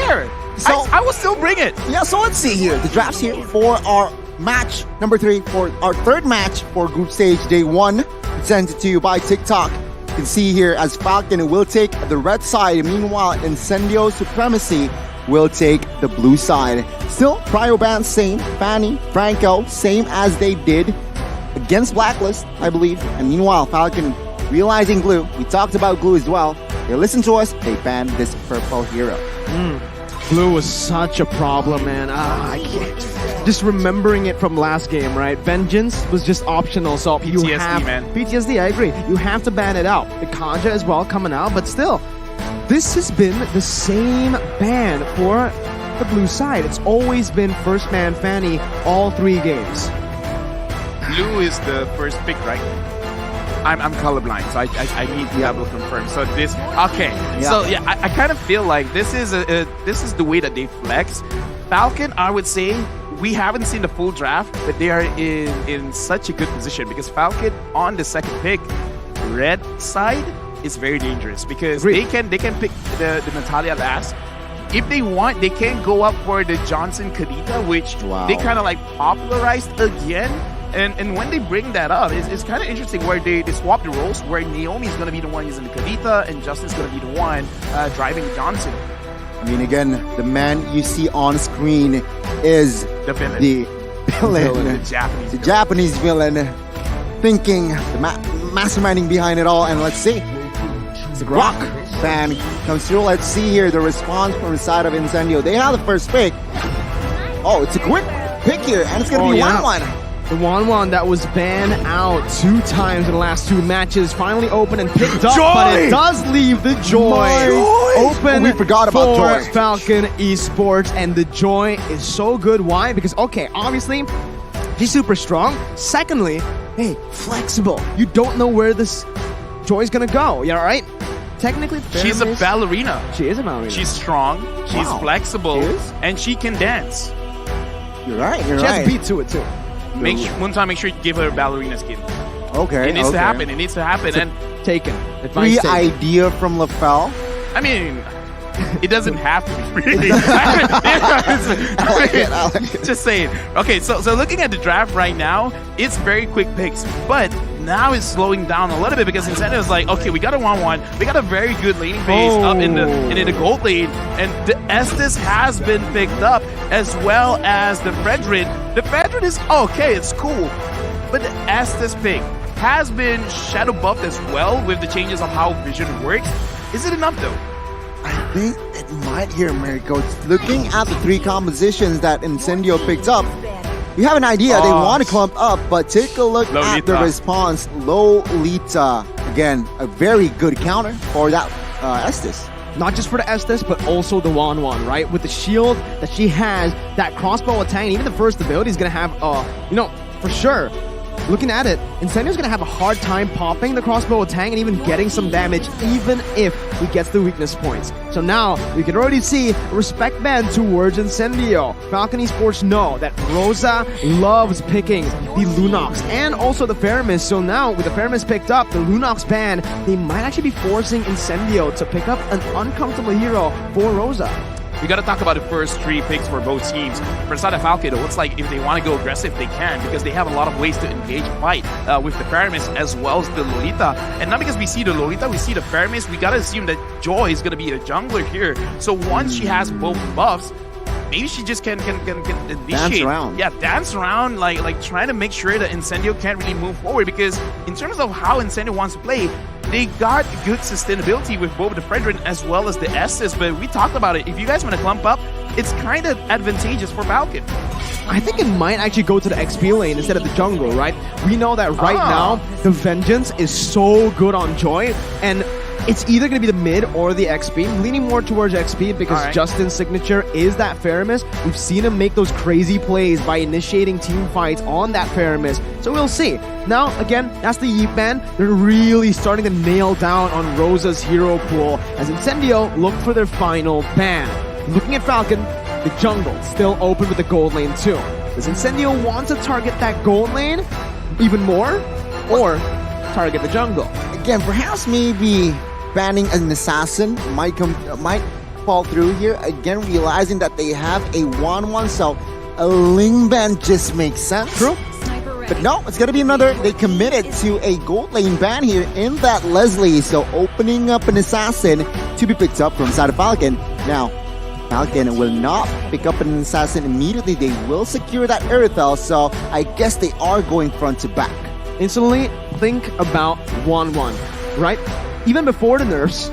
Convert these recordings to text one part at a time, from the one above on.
care. So I will still bring it. Yeah, so let's see here. The draft's here for our match number 3, for our third match for group stage day 1. Sent it to you by TikTok. You can see here as Falcon will take the red side. Meanwhile, Incendio Supremacy will take the blue side. Still, Cryo Band same. Fanny, Franco, same as they did against Blacklist, I believe. And meanwhile, Falcon realizing glue. We talked about glue as well. They listened to us. They banned this purple hero. Blue was such a problem, man. I can't. Just remembering it from last game, right? Vengeance was just optional, so PTSD, you have man. PTSD. I agree. You have to ban it out. The Kaja as well coming out, but still, this has been the same ban for the blue side. It's always been first man Fanny all 3 games. Blue is the first pick, right? I'm colorblind, so I need Diablo to confirm. So this, okay. Yeah. So yeah, I kind of feel like this is the way that they flex. Falcon, I would say, we haven't seen the full draft, but they are in such a good position because Falcon on the second pick, red side is very dangerous because they can pick the Natalia last. If they want, they can go up for the Johnson Kadita, which they kind of like popularized again. And when they bring that up, it's kind of interesting where they swap the roles, where Naomi's going to be the one using the Kadita and Justin's going to be the one driving Johnson. I mean, again, the man you see on screen is The villain. the villain. The Japanese The Japanese villain, thinking, the masterminding behind it all. And let's see. The Rock fan comes through. Let's see here the response from the side of Incendio. They have the first pick. Oh, it's a quick pick here, and it's going to be 1-1. The 1-1 that was banned out 2 times in the last 2 matches finally opened and picked up, but it does leave the Joy open we forgot about for Joy. Falcon Esports, and the Joy is so good. Why? Because, okay, obviously, she's super strong. Secondly, hey, flexible. You don't know where this Joy's gonna go, you know, right? Technically, She's a ballerina. She is a ballerina. She's strong, she's flexible, She is? and she can dance. You're right, She has a beat to it, too. Make sure you give her a ballerina skin. Okay, It needs to happen. It needs to happen. And Taken. Free Advice taken. idea from LaFell. I mean, it doesn't have to be free. I like it. Just saying. Okay, so looking at the draft right now, it's very quick picks, but now it's slowing down a little bit because Incendio is like, okay, we got a 1-1, we got a very good laning phase up in the gold lane, and the Estes has been picked up as well as the Fredrin. The Fredrin is okay, it's cool, but the Estes pick has been shadow buffed as well with the changes of how vision works. Is it enough though? I think it might here, Mariko. Looking at the 3 compositions that Incendio picked up, you have an idea. They want to clump up, but take a look at the response. Lolita. Again, a very good counter for that Estes. Not just for the Estes, but also the 1-1, right? With the shield that she has, that crossbow attack, and even the first ability is going to have, for sure, looking at it, Incendio's going to have a hard time popping the crossbow attack and even getting some damage, even if he gets the weakness points. So now, you can already see respect band towards Incendio. Falcon Esports know that Rosa loves picking the Lunox and also the Feramis. So now, with the Feramis picked up, the Lunox ban, they might actually be forcing Incendio to pick up an uncomfortable hero for Rosa. We got to talk about the first 3 picks for both teams. For the side of Falcon, it looks like if they want to go aggressive, they can, because they have a lot of ways to engage a fight with the Feramis as well as the Lolita. And not because we see the Lolita, we see the Feramis, we got to assume that Joy is going to be a jungler here. So once she has both buffs, maybe she just can initiate. Dance around. Yeah, dance around, like trying to make sure that Incendio can't really move forward, because in terms of how Incendio wants to play, they got good sustainability with both the Fredrin as well as the Estes, but we talked about it. If you guys want to clump up, it's kind of advantageous for Falcon. I think it might actually go to the XP lane instead of the jungle, right? We know that right now, the Vengeance is so good on Joy, and it's either going to be the mid or the XP. I'm leaning more towards XP because Justin's signature is that Feramis. We've seen him make those crazy plays by initiating team fights on that Feramis. So we'll see. Now, again, that's the Yeet ban. They're really starting to nail down on Rosa's hero pool as Incendio look for their final ban. Looking at Falcon, the jungle still open with the gold lane too. Does Incendio want to target that gold lane even more, or target the jungle? Again, perhaps maybe banning an assassin might fall through here. Again, realizing that they have a 1-1, so a Ling ban just makes sense. True. But no, it's going to be another. They committed to a gold lane ban here in that Leslie. So opening up an assassin to be picked up from side of Falcon. Now, Falcon will not pick up an assassin immediately. They will secure that Erythel. So I guess they are going front to back. Instantly think about 1-1, right? Even before the nerfs,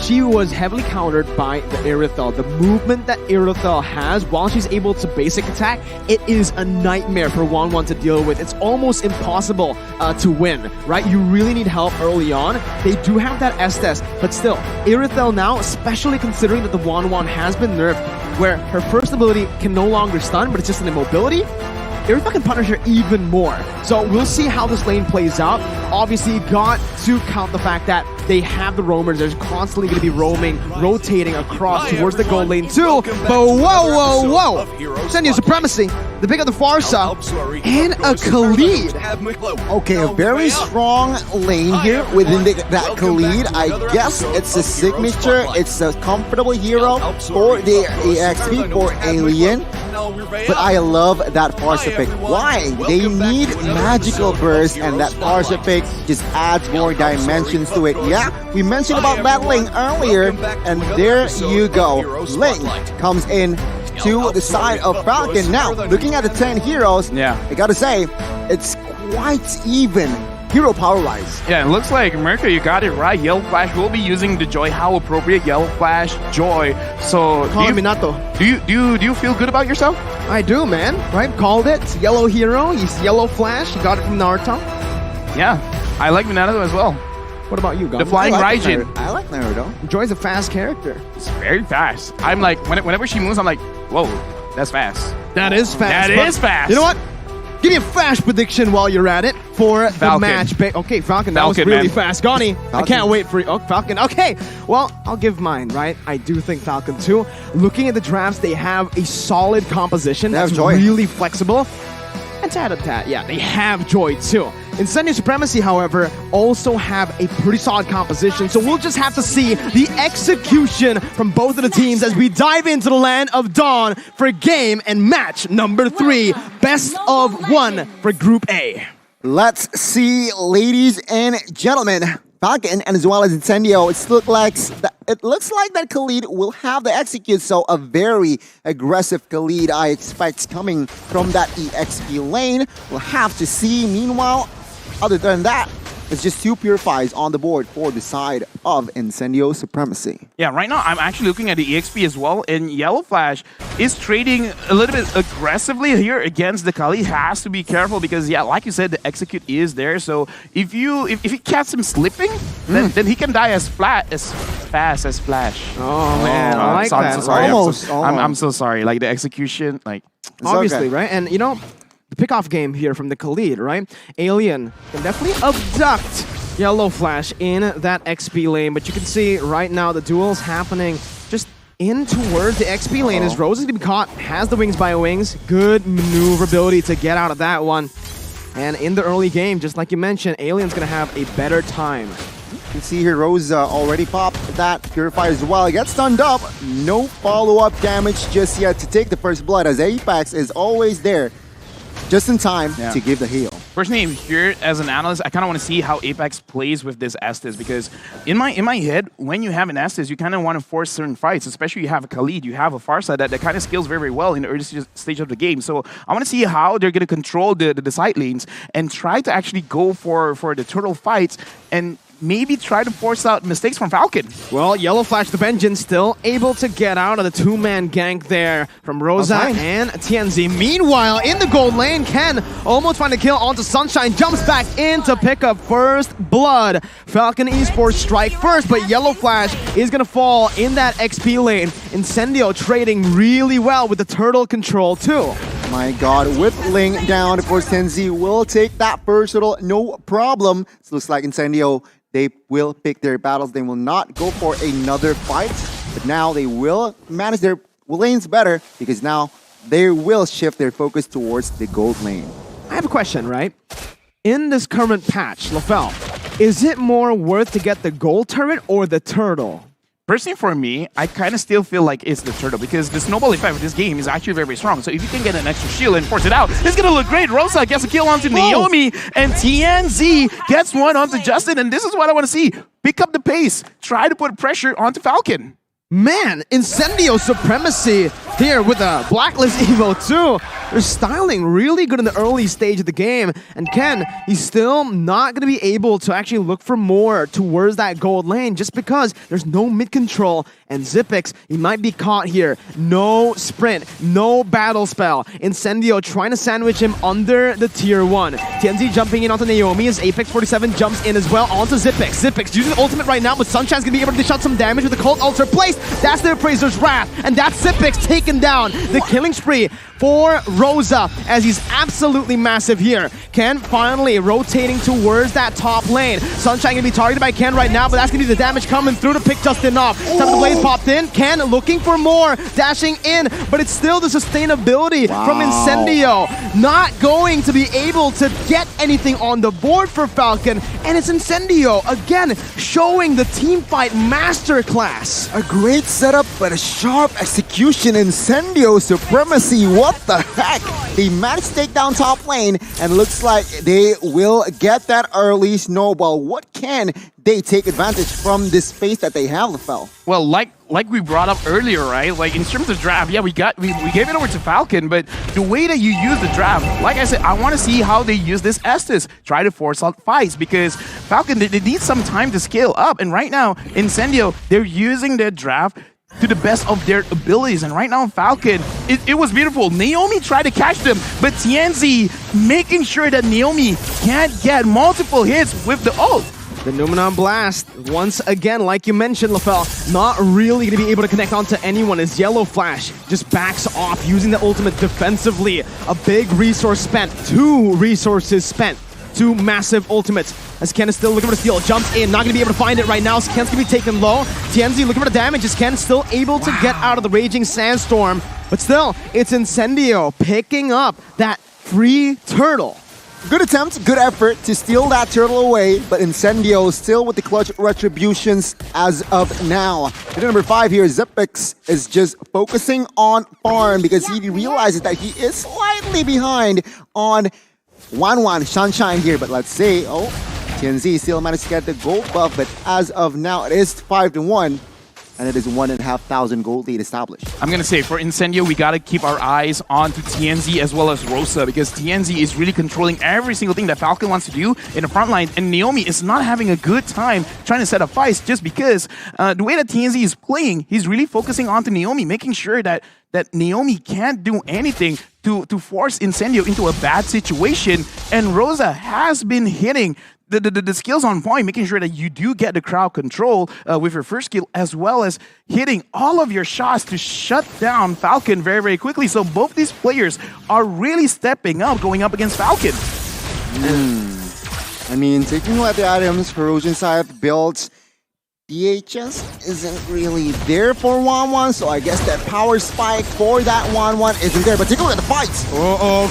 she was heavily countered by the Erythel. The movement that Erythel has, while she's able to basic attack, it is a nightmare for 1-1 to deal with. It's almost impossible to win, right? You really need help early on. They do have that Estes, but still, Erythel now, especially considering that the 1-1 has been nerfed, where her first ability can no longer stun, but it's just an immobility, Erythel can punish her even more. So we'll see how this lane plays out. Obviously, got to count the fact that they have the roamers. They're constantly going to be roaming, rotating across towards the gold lane too. But whoa! Incendio Supremacy, the pick of the Farsa, and a Khalid. Okay, a very strong lane here within that Khalid. I guess it's a signature. It's a comfortable hero for the EXP for Alien. But I love that Farsa pick. Why? They need magical burst, and that Farsa pick just adds more dimensions to it. Yeah, we mentioned about battling earlier, and there you go. Ling comes in to the side of Falcon. Now, looking at the 10 heroes, I gotta say, it's quite even. Hero power-wise. Yeah, it looks like Mercury, you got it right. Yellow Flash will be using the Joy. How appropriate, Yellow Flash, Joy. So, do you feel good about yourself? I do, man. Right? Called it. Yellow hero. He's Yellow Flash. He got it from Naruto. Yeah, I like Minato as well. What about you, Gon? The Flying Raijin. I like Naruto. Joy's a fast character. It's very fast. I'm like, whenever she moves, I'm like, whoa, that's fast. That is fast. That is fast. You know what? Give me a fast prediction while you're at it for the match. Okay, Falcon, that was really fast. Goni, I can't wait for you. Oh, Falcon. Okay, well, I'll give mine, right? I do think Falcon too. Looking at the drafts, they have a solid composition that's really flexible. And tat-a-tat, yeah, they have Joy too. Incendio Supremacy, however, also have a pretty solid composition, so we'll just have to see the execution from both of the teams as we dive into the land of Dawn for game and match number 3, best of 1 for Group A. Let's see, ladies and gentlemen. Falcon and as well as Incendio, it looks like that Khalid will have the execute, so a very aggressive Khalid I expect coming from that EXP lane. We'll have to see. Meanwhile, other than that, it's just 2 Purifies on the board for the side of Incendio Supremacy. Yeah, right now I'm actually looking at the EXP as well, and Yellow Flash is trading a little bit aggressively here against the Kali. Has to be careful because, yeah, like you said, the execute is there. So if he catches him slipping, then he can die as fast as Flash. Oh man, I like that. I'm so sorry. I'm so sorry. Like the execution, like obviously, right? And you know, the pickoff game here from the Khalid, right? Alien can definitely abduct Yellow Flash in that XP lane, but you can see right now the duel's happening just in towards the XP lane as Rose is going to be caught, has the wings by wings, good maneuverability to get out of that one. And in the early game, just like you mentioned, Alien's going to have a better time. You can see here Rose already popped that Purifier as well. Gets stunned up. No follow-up damage just yet to take the first blood as Apex is always there just in time to give the heal. Personally, here as an analyst, I kind of want to see how Apex plays with this Estes because in my head, when you have an Estes, you kind of want to force certain fights, especially you have a Khalid, you have a Farsa that kind of scales very, very well in the early stage of the game. So I want to see how they're going to control the side lanes and try to actually go for the turtle fights and maybe try to force out mistakes from Falcon. Well, Yellow Flash the Vengeance still able to get out of the 2-man gank there from Rosa and TNZ. Meanwhile, in the gold lane, Ken almost find a kill onto Sunshine, jumps back in to pick up first blood. Falcon Esports strike first, but Yellow Flash is going to fall in that XP lane. Incendio trading really well with the turtle control too. My God, with Ling down, of course, Tenzi will take that first turtle, no problem. It looks like Incendio, they will pick their battles. They will not go for another fight, but now they will manage their lanes better because now they will shift their focus towards the gold lane. I have a question, right? In this current patch, LaFell, is it more worth to get the gold turret or the turtle? Personally, for me, I kind of still feel like it's the turtle because the snowball effect of this game is actually very, very strong. So if you can get an extra shield and force it out, it's going to look great. Rosa gets a kill onto Naomi, and TNZ gets one onto Justin. And this is what I want to see. Pick up the pace. Try to put pressure onto Falcon. Man, Incendio Supremacy here with a Blacklist Evo 2. They're styling really good in the early stage of the game. And Ken, he's still not going to be able to actually look for more towards that gold lane just because there's no mid control. And Xyp9x, he might be caught here. No sprint, no battle spell. Incendio trying to sandwich him under the tier 1. TNZ jumping in onto Naomi as Apex 47 jumps in as well onto Xyp9x. Xyp9x using the ultimate right now, but Sunshine's going to be able to dish out some damage with the Cult Ultra placed. That's the Appraiser's Wrath, and that's Xyp9x taken down. The killing spree for Rosa as he's absolutely massive here. Ken finally rotating towards that top lane. Sunshine gonna be targeted by Ken right now, but that's gonna be the damage coming through to pick Justin off. Time the blaze popped in. Ken looking for more, dashing in, but it's still the sustainability from Incendio. Not going to be able to get anything on the board for Falcon, and it's Incendio again showing the team fight masterclass. A great setup, but a sharp execution. Incendio Supremacy. What the heck? They managed to take down top lane, and looks like they will get that early snowball. What can they take advantage from this space that they have, LaFell? Well, like we brought up earlier, right? Like in terms of draft, yeah, we gave it over to Falcon, but the way that you use the draft, like I said, I want to see how they use this Estes. Try to force out fights because Falcon, they need some time to scale up. And right now, Incendio, they're using their draft to the best of their abilities. And right now, Falcon, it was beautiful. Naomi tried to catch them, but TNZ making sure that Naomi can't get multiple hits with the ult. The Numenon Blast, once again, like you mentioned, LaFell, not really going to be able to connect onto anyone as Yellow Flash just backs off using the ultimate defensively. A big resource spent, 2 resources spent. 2 massive ultimates. As Ken is still looking for the steal, jumps in, not going to be able to find it right now. So Ken's going to be taken low. TNZ looking for the damage. Is Ken still able to get out of the Raging Sandstorm? But still, it's Incendio picking up that free turtle. Good attempt, good effort to steal that turtle away, but Incendio still with the clutch retributions as of now. Hit number 5 here, Xyp9x is just focusing on farm because he realizes that he is slightly behind on 1-1 Sunshine here, but let's say, TNZ still managed to get the gold buff, but as of now, it is 5-1, and it is 1,500 gold lead established. I'm going to say, for Incendio, we got to keep our eyes on to TNZ as well as Rosa, because TNZ is really controlling every single thing that Falcon wants to do in the front line, and Naomi is not having a good time trying to set up fights just because the way that TNZ is playing, he's really focusing on to Naomi, making sure that Naomi can't do anything to force Incendio into a bad situation, and Rosa has been hitting the skills on point, making sure that you do get the crowd control with your first skill, as well as hitting all of your shots to shut down Falcon very, very quickly. So both these players are really stepping up, going up against Falcon. I mean, taking away the items, Corrosion side builds, DHS isn't really there for 1-1, so I guess that power spike for that 1-1 isn't there. But take a look at the fights.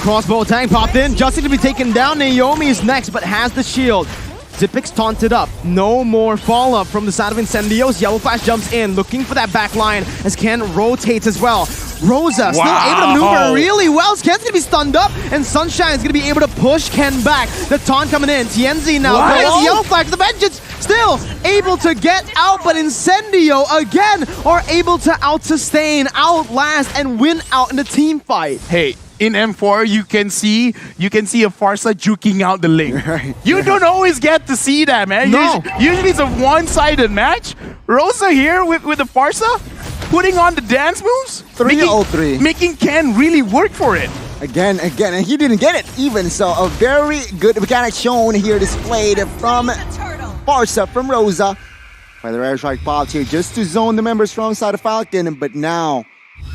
Crossbow tank popped in. Justin to be taken down. Naomi is next, but has the shield. Xyp9x taunted up. No more follow-up from the side of Incendios. Yellow Flash jumps in, looking for that back line as Ken rotates as well. Rosa still able to maneuver really well. Ken's going to be stunned up, and Sunshine's going to be able to push Ken back. The taunt coming in. TNZ now plays Yellow Flag for the Vengeance. Still able to get out, but Incendio again are able to out-sustain, outlast, and win out in the team fight. Hey, in M4, you can see a Farsa juking out the lane. Right. You don't always get to see that, man. No. Usually it's a one-sided match. Rosa here with the Farsa, putting on the dance moves. 3-0-3. Making Ken really work for it. Again, and he didn't get it even. So a very good mechanic shown here, displayed from Farsa, from Rosa. By the rare strike popped here just to zone the member strong side of Falcon, but now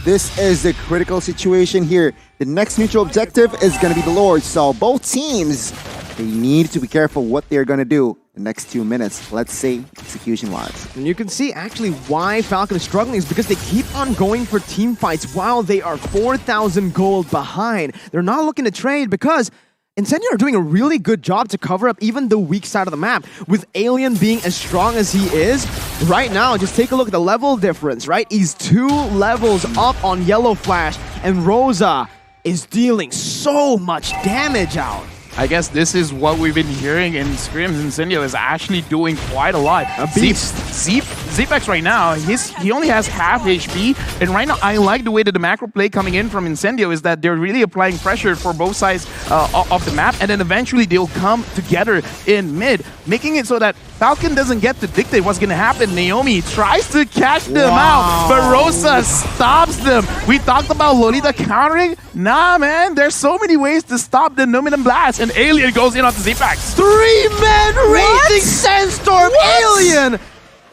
this is the critical situation here. The next neutral objective is going to be the Lord, so both teams, they need to be careful what they're going to do the next 2 minutes, let's say, execution-wise. And you can see actually why Falcon is struggling is because they keep on going for team fights while they are 4,000 gold behind. They're not looking to trade because Incendio are doing a really good job to cover up even the weak side of the map. With Alien being as strong as he is, right now, just take a look at the level difference, right? He's 2 levels up on Yellow Flash, and Rosa is dealing so much damage out. I guess this is what we've been hearing in scrims. Incendio is actually doing quite a lot. A beast. Zepex right now, he only has half HP, and right now I like the way that the macro play coming in from Incendio is that they're really applying pressure for both sides of the map, and then eventually they'll come together in mid, making it so that Falcon doesn't get to dictate what's going to happen. Naomi tries to catch them out, but Rosa stops them. We talked about Lolita countering. Nah, man, there's so many ways to stop the Numinum Blast, and Alien goes in onto Zepex. 3-man Raging Sandstorm Alien!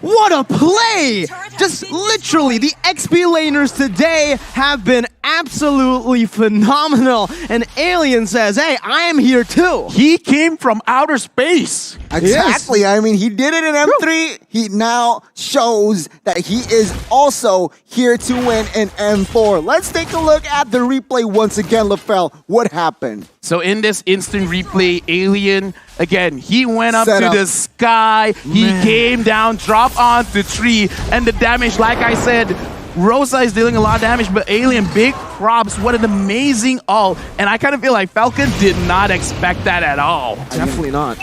What a play! Just literally, the XP laners today have been absolutely phenomenal. And Alien says, hey, I am here too. He came from outer space. Exactly. Yes. I mean, he did it in M3. He now shows that he is also here to win in M4. Let's take a look at the replay once again, LaFell. What happened? So in this instant replay, Alien, again, he went up Set to up. the sky, he came down, dropped onto tree, and the damage, like I said, Rosa is dealing a lot of damage, but Alien, big props, what an amazing ult. And I kind of feel like Falcon did not expect that at all. Definitely not.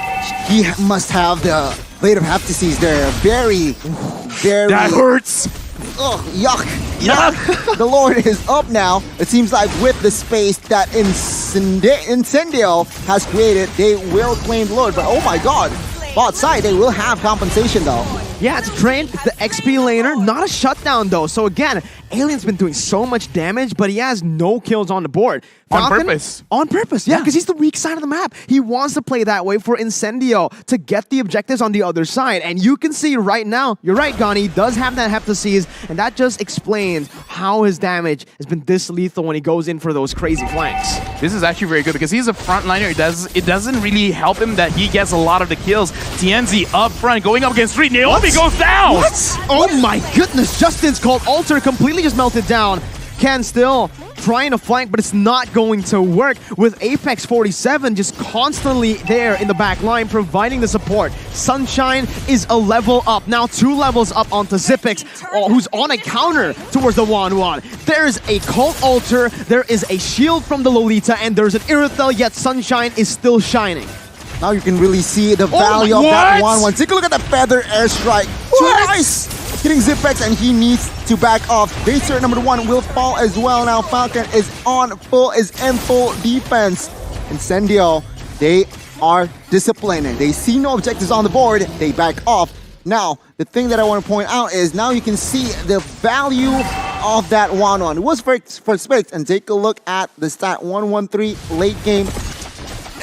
He must have the Blade of Heptases there. Very. That hurts. Ugh, yuck. Yuck. The Lord is up now. It seems like with the space that Incendio has created, they will claim the Lord. But oh my god, bot side, they will have compensation though. Yeah, it's Train, it's the XP laner, not a shutdown though. So again, Alien's been doing so much damage, but he has no kills on the board. On purpose. On purpose, yeah, because he's the weak side of the map. He wants to play that way for Incendio to get the objectives on the other side. And you can see right now, you're right, Gani, he does have that Heptases, and that just explains how his damage has been this lethal when he goes in for those crazy flanks. This is actually very good because he's a frontliner. It doesn't really help him that he gets a lot of the kills. TNZ up front, going up against 3. Naomi goes down! What? Oh my goodness, Justin's called Alter completely just melted down. Ken still trying to flank, but it's not going to work with Apex 47 just constantly there in the back line providing the support. Sunshine is a level up, now 2 levels up onto Zepex, who's on a counter towards the 1-1. There's a Cult Alter, there is a shield from the Lolita, and there's an Irithel, yet Sunshine is still shining. Now you can really see the value of that 1-1. Take a look at the Feather Airstrike. Twice! Hitting Zepex, and he needs to back off. Baser number 1 will fall as well. Now Falcon is in full defense. Incendio, they are disciplined. They see no objectives on the board. They back off. Now, the thing that I want to point out is now you can see the value of that 1-1. It was for space, and take a look at the stat 113 late game.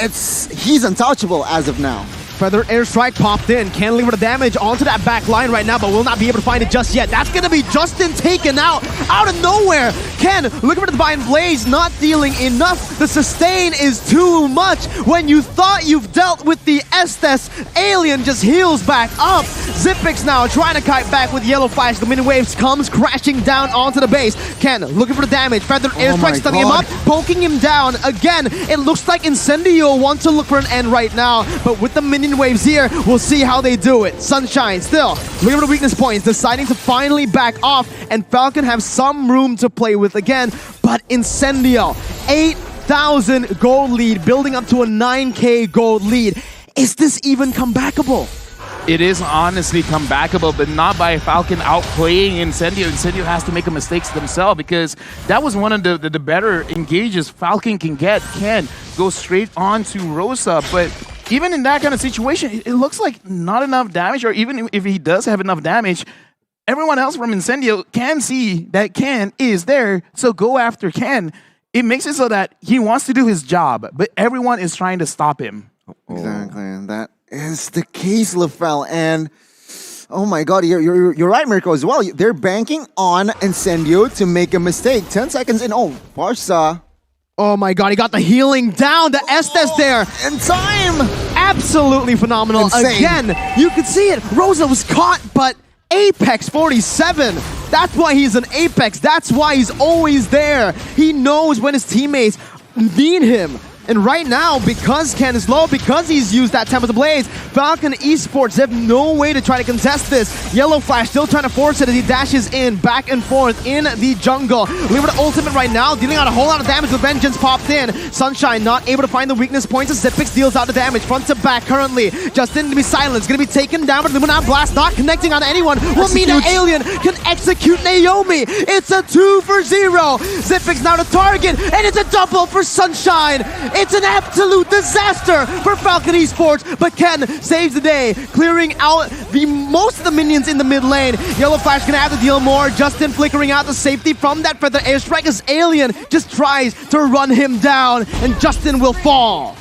He's untouchable as of now. Feather Airstrike popped in, can't deliver the damage onto that back line right now, but will not be able to find it just yet. That's gonna be Justin taken out of nowhere. Ken, looking for the Divine Blaze, not dealing enough. The sustain is too much. When you thought you've dealt with the Estes, Alien just heals back up. Zepex now trying to kite back with Yellow Flash. The mini waves comes crashing down onto the base. Ken looking for the damage. Feather Airstrike stunning him up, poking him down. Again, it looks like Incendio wants to look for an end right now, but with the minion waves here, we'll see how they do it. Sunshine still looking for the weakness points, deciding to finally back off, and Falcon have some room to play with again, but Incendio, 8,000 gold lead, building up to a 9K gold lead. Is this even comebackable? It is honestly comebackable, but not by Falcon outplaying Incendio. Incendio has to make a mistakes themselves because that was one of the better engages Falcon can get. Can go straight on to Rosa, but even in that kind of situation, it looks like not enough damage, or even if he does have enough damage, everyone else from Incendio can see that Ken is there, so go after Ken. It makes it so that he wants to do his job, but everyone is trying to stop him. Exactly, and that is the case, LaFell. And oh my god, you're right, Mirko, as well. They're banking on Incendio to make a mistake. 10 seconds in. Oh, Barca. Oh my god, he got the healing down. The Estes there. In time! Absolutely phenomenal. Insane. Again, you could see it. Rosa was caught, but Apex 47. That's why he's an Apex. That's why he's always there. He knows when his teammates need him. And right now, because Ken is low, because he's used that Tempest Blaze, Falcon Esports have no way to try to contest this. Yellow Flash still trying to force it as he dashes in, back and forth in the jungle. Limited ultimate right now, dealing out a whole lot of damage. The Vengeance popped in. Sunshine not able to find the weakness points as Zipix deals out the damage. Front to back currently. Justin to be silenced, gonna be taken down, but Luminat Blast not connecting on anyone. Will mean that Alien can execute Naomi. It's a 2 for 0. Zipix now to target, and it's a double for Sunshine. It's an absolute disaster for Falcon Esports, but Ken saves the day, clearing out most of the minions in the mid lane. Yellow Flash gonna have to deal more. Justin flickering out the safety from that feather airstrike as Alien just tries to run him down, and Justin will fall.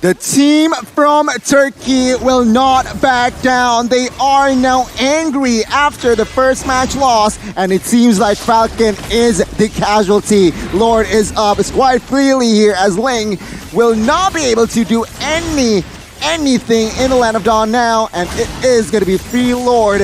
The team from Turkey will not back down. They are now angry after the first match loss, and it seems like Falcon is the casualty. Lord is up. It's quite freely here as Ling will not be able to do anything in the Land of Dawn now, and it is going to be free Lord.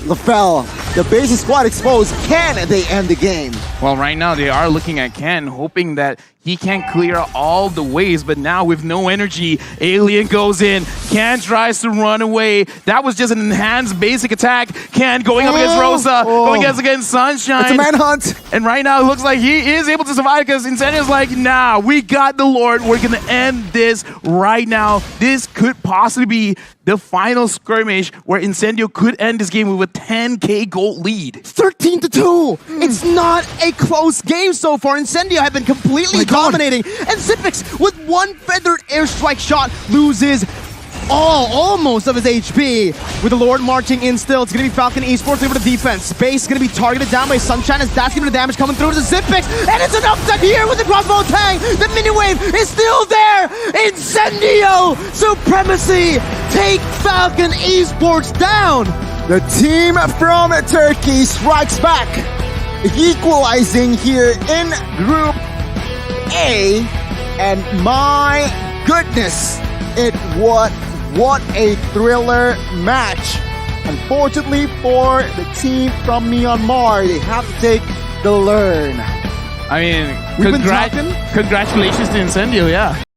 LaFell, the basic squad exposed. Can they end the game? Well, right now they are looking at Ken, hoping that he can clear all the ways, but now with no energy, Alien goes in. Ken tries to run away. That was just an enhanced basic attack. Ken going up against Rosa, going against Sunshine. It's a manhunt. And right now it looks like he is able to survive because Incendio's like, nah, we got the Lord. We're going to end this right now. This could possibly be the final skirmish where Incendio could end this game with a 10k gold lead. 13-2. It's not a close game so far. Incendio have been completely dominating. And Zipix, with one feathered airstrike shot, loses almost of his HP. With the Lord marching in still, it's going to be Falcon Esports over the defense. Space going to be targeted down by Sunshine as that's going to be the damage coming through to the Zipix. And it's an upset here with the crossbow tang. The mini wave is still there. Incendio! Supremacy! Take Falcon Esports down! The team from Turkey strikes back, equalizing here in Group A. And my goodness, what a thriller match. Unfortunately for the team from Myanmar, they have to take the learn. I mean, congratulations to Incendio, yeah.